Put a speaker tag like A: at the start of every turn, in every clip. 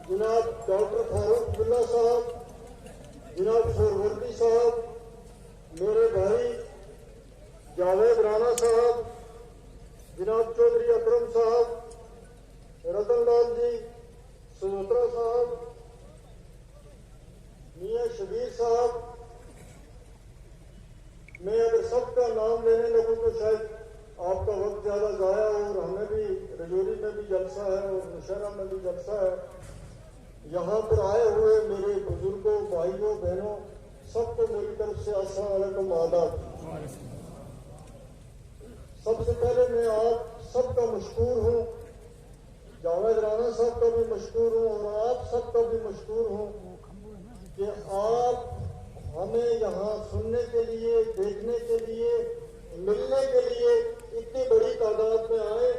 A: जनाब डॉक्टर फारूक अब्दुल्ला साहब, जनाब सोरवर्दी साहब, मेरे भाई जावेद राणा साहब, जनाब चौधरी अकरम साहब, रतन लाल जी, सुलोत्रा साहब, मियां शबीर साहब। मैं अगर सबका नाम लेने लगूं तो शायद आपका वक्त ज्यादा जाया हो, और हमें भी रजौरी में भी जलसा है और नौशहरा में भी जलसा है। यहाँ पर आए हुए मेरे बुजुर्गों, भाइयों, बहनों, सबको मेरी तरफ से अस्सलाम वालेकुम, आदाब। सबसे पहले मैं आप सबका मशकूर हूँ, जावेद राणा साहब का भी मशकूर हूँ और आप सबका भी मशकूर हूँ कि आप हमें यहाँ सुनने के लिए, देखने के लिए, मिलने के लिए इतनी बड़ी तादाद में आए।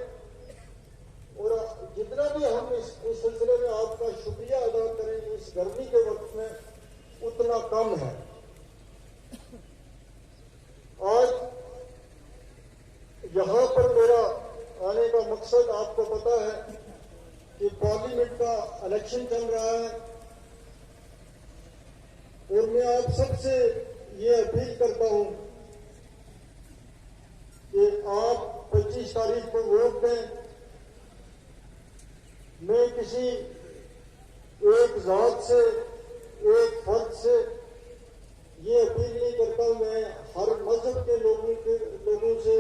A: और जितना भी हम इस सिलसिले में आपका शुक्रिया अदा करें इस गर्मी के वक्त में, उतना कम है। आज यहाँ पर मेरा आने का मकसद आपको पता है कि पार्लियामेंट का इलेक्शन चल रहा है और मैं आप सबसे ये अपील करता हूं कि आप 25 तारीख को वोट दें। मैं किसी एक जात से, एक फर्द से ये अपील नहीं करता। मैं हर मजहब के लोगों से,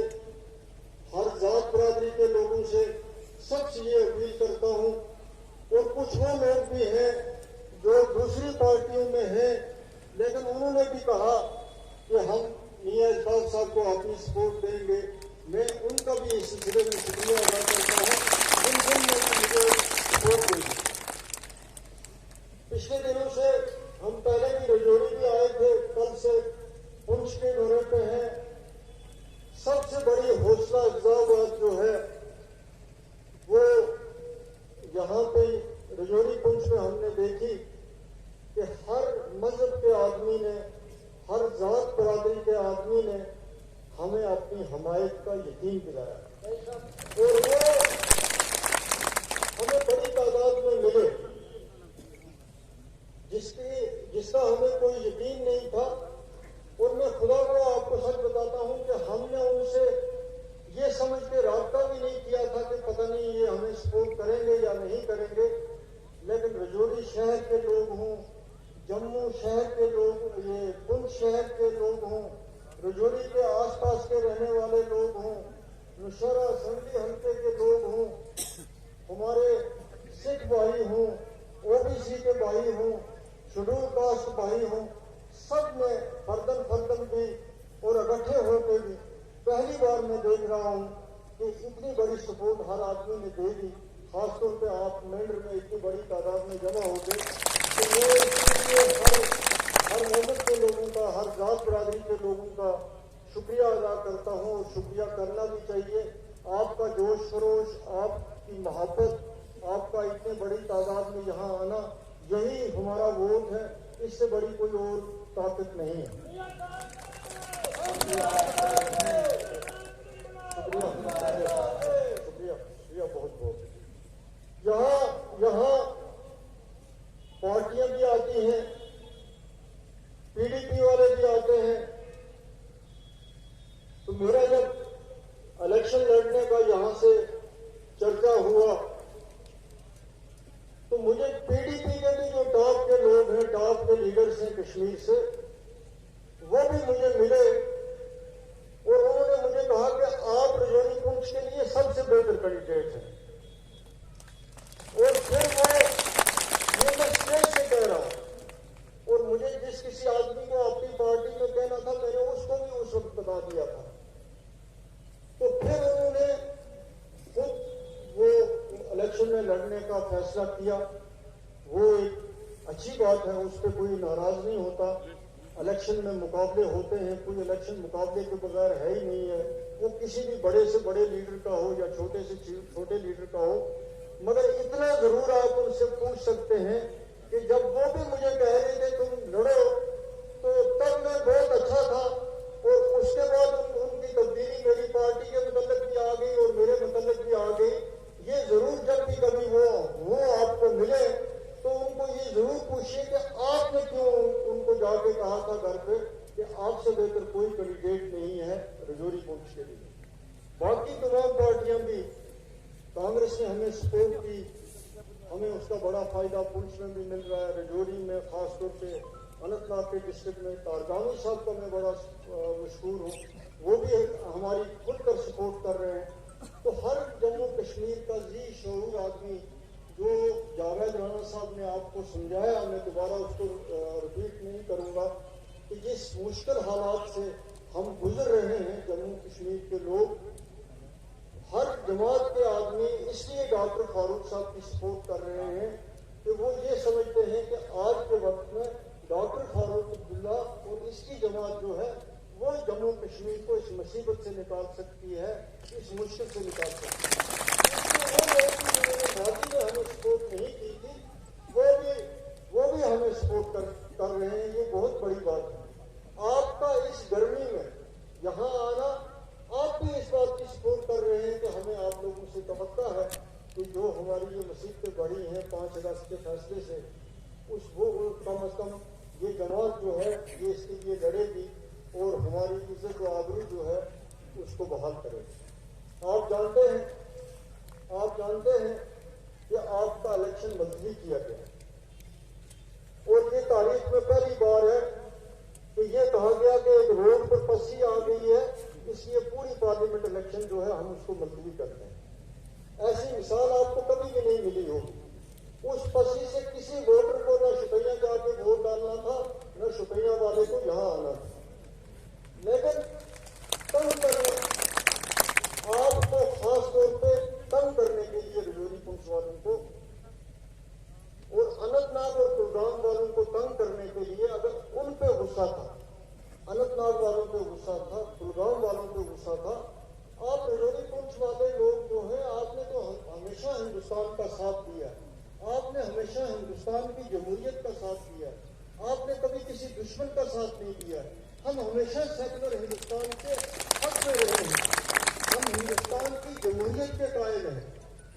A: हर जात बरादरी के लोगों से, सबसे ये अपील करता हूं। और कुछ वो लोग भी हैं जो दूसरी पार्टियों में हैं, लेकिन उन्होंने भी कहा कि हम मियां इकबाल साहब को अपनी सपोर्ट देंगे। मैं उनका भी इस सिलसिले में शुक्रिया अदा करता हूं, उनने मुझे सपोर्ट दी। पिछले दिनों से हम पहले भी रजौरी भी आए थे, कल से पुंछ के दौरे पे हैं। सबसे बड़ी हौसला अफजा बात जो है वो यहाँ पे रजौरी पुंछ में हमने देखी कि हर मजहब के आदमी ने, हर जात बरादरी के आदमी ने हमें अपनी हमायत का यकीन दिलाया और वो हमें बड़ी तादाद में मिले, जिसका हमें कोई यकीन नहीं था। और मैं खुदा को आपको सच बताता हूं कि हमने उनसे ये समझ के राब्ता भी नहीं किया था कि पता नहीं ये हमें सपोर्ट करेंगे या नहीं करेंगे। लेकिन रजौरी शहर के लोग हों, जम्मू शहर के लोग, ये पुंछ शहर के लोग हों, रजौरी के आसपास के रहने वाले लोग हों, नौशहरा असम्बली हल्के के लोग हों, हमारे सिख भाई हों, ओबीसी के भाई हों, शेड्यूल कास्ट भाई हों, सब में फर्दन भी और इकट्ठे होकर भी पहली बार मैं देख रहा हूं कि इतनी बड़ी सपोर्ट हर आदमी ने दे दी। खासतौर पे आप मेंढर में इतनी बड़ी तादाद में जमा हो गए। तो मैं इसलिए हर मजहब के लोगों का, हर जात बरादरी के लोगों का शुक्रिया अदा करता हूं और शुक्रिया करना भी चाहिए। आपका जोश खरोश, आपकी मोहब्बत, आपका इतने बड़ी तादाद में यहाँ आना, यही हमारा वोट है। इससे बड़ी कोई और ताकत नहीं है। शुक्रिया बहुत बहुत। यहाँ पार्टियां भी आती हैं, पीडीपी वाले भी आते हैं। तो मेरा जब इलेक्शन लड़ने का यहाँ से चर्चा हुआ तो मुझे पीडीपी के भी जो टॉप के लोग हैं, टॉप के लीडर्स हैं कश्मीर से, वो भी मुझे मिले और उन्होंने मुझे कहा कि आप रजौरी पुंछ के लिए सबसे बेहतर कैंडिडेट हैं। और फिर मैं स्टेज से कह रहा हूं और मुझे जिस किसी आदमी को अपनी पार्टी में कहना था, मैंने उसको भी उस वक्त बता दिया था। तो फिर उन्होंने खुद वो इलेक्शन में लड़ने का फैसला किया। वो एक अच्छी बात है, उस पर कोई नाराज नहीं होता। इलेक्शन में मुकाबले होते हैं, कोई इलेक्शन मुकाबले के बगैर है ही नहीं है। वो किसी भी बड़े से बड़े लीडर का हो या छोटे से छोटे लीडर का हो। मगर इतना जरूर आप उनसे पूछ सकते हैं कि जब वो भी मुझे कह रहे थे तुम लड़ो, तो तब मैं बहुत अच्छा था और उसके बाद उनकी तब्दीली मेरी पार्टी के मतलब भी आ गई और मेरे मतलब भी आ गई। ये जरूर जब भी कभी वो आपको मिले कैंडिडेट नहीं है रजौरी पुंछ के लिए। बाकी तमाम पार्टियां भी, कांग्रेस ने हमें सपोर्ट की, हमें उसका बड़ा फायदा पुंछ में भी मिल रहा है। रजौरी में खासतौर पे अनंतनाग के डिस्ट्रिक्ट में तारगामी साहब का मैं बड़ा मशहूर हूँ, वो भी हमारी खुलकर सपोर्ट कर रहे हैं। तो हर जम्मू कश्मीर का जी शऊर आदमी, जो जावेद राणा साहब ने आपको समझाया, मैं दोबारा उसको रिपीट नहीं करूंगा, कि जिस मुश्किल हालात से हम गुजर रहे हैं जम्मू कश्मीर के लोग, हर जमात के आदमी इसलिए डॉक्टर फारूक साहब की सपोर्ट कर रहे हैं कि वो ये समझते हैं कि आज के वक्त में डॉक्टर फारूक अब्दुल्ला और इसकी जमात जो है वो जम्मू कश्मीर को इस मुसीबत से निकाल सकती है, इस मुश्किल से निकाल सकती है। वो लोग जिन्होंने मोदी ने हमें सपोर्ट नहीं की थी, वो भी हमें सपोर्ट कर रहे हैं। ये बहुत बड़ी बात है। आपका इस गर्मी में यहाँ आना, आप भी इस बात की सपोर्ट कर रहे हैं कि हमें आप लोगों से तवक्का है कि जो हमारी ये मुसीबतें बढ़ी हैं 5 अगस्त के फैसले से, वो कम अज कम ये जमात जो है ये इसके लिए लड़ेगी और हमारी इज्जत व आबरू जो है उसको बहाल करेगी। आप जानते हैं कि आपका इलेक्शन बदली किया गया और ये तारीख में पहली बार है कि ये कहा गया कि एक रोड पर पस्सी आ गई है, इसलिए पूरी पार्लियामेंट इलेक्शन जो है हम उसको मुलतवी करते हैं। ऐसी मिसाल आपको कभी भी नहीं मिली होगी। उस पस्सी से किसी वोटर को न शुपैया जाके वोट डालना था, न शुपैया वाले को यहाँ आना था। लेकिन तंग करने, आपको खास तौर पे तंग करने के लिए रजौरी पुंछ वालों को और अनंतनाग और कुलगाम वालों को तंग करने के लिए, अगर उन पे गुस्सा था, अनंतनाग वालों पे गुस्सा था, कुलगाम वालों पे गुस्सा था, आप रजौरी पुंछ वाले लोग जो हैं, आपने तो हमेशा हिंदुस्तान का साथ दिया, आपने हमेशा हिंदुस्तान की जमहूरियत का साथ दिया, आपने कभी किसी दुश्मन का साथ नहीं दिया। हम हमेशा सेकुलर हिंदुस्तान के हक में रहे हैं, हम हिंदुस्तान की जमहूरियत के कायल हैं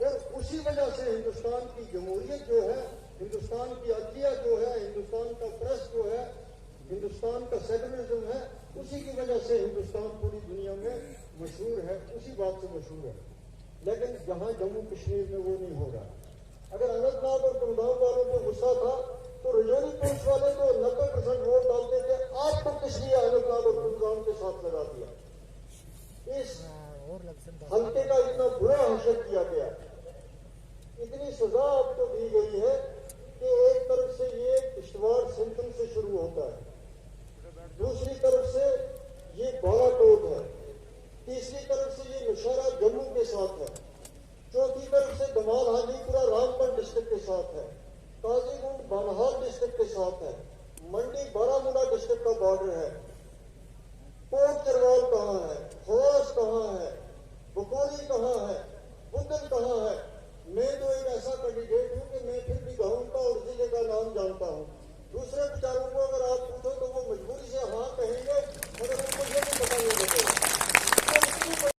A: और उसी वजह से हिंदुस्तान की जमहूरियत जो है, हिंदुस्तान की अदलिया जो है, हिंदुस्तान का प्रेस जो है, हिंदुस्तान का सेकुलरिज्म है, उसी की वजह से हिंदुस्तान पूरी दुनिया में मशहूर है, उसी बात से मशहूर है। लेकिन जहां जम्मू कश्मीर में वो नहीं हो रहा। अगर अनंतनाग और कुलगाम वालों को गुस्सा था तो रजौरी पुंछ वाले तो 90% वोट डालते थे, आपको किस लिए अनंतनाग और कुलगाम के साथ लगा दिया? इस हल्के का इतना बुरा हशर किया गया, इतनी सजा आपको दी गई है कि एक तरफ से ये किश्तवाड़ सिंथम से शुरू होता है, दूसरी तरफ से ये बालाकोट है, तीसरी तरफ से ये नौशहरा जम्मू के साथ है, चौथी तरफ से दमाल हाजीपुरा रामबन डिस्ट्रिक्ट के साथ है, काजीगुंड बनहाल डिस्ट्रिक्ट के साथ है, मंडी बारामूला डिस्ट्रिक्ट का बॉर्डर है, कोट चरवाल कहाँ है, खवास कहाँ है, बकोरी कहाँ है, बुद्धन कहाँ है। मैं तो एक ऐसा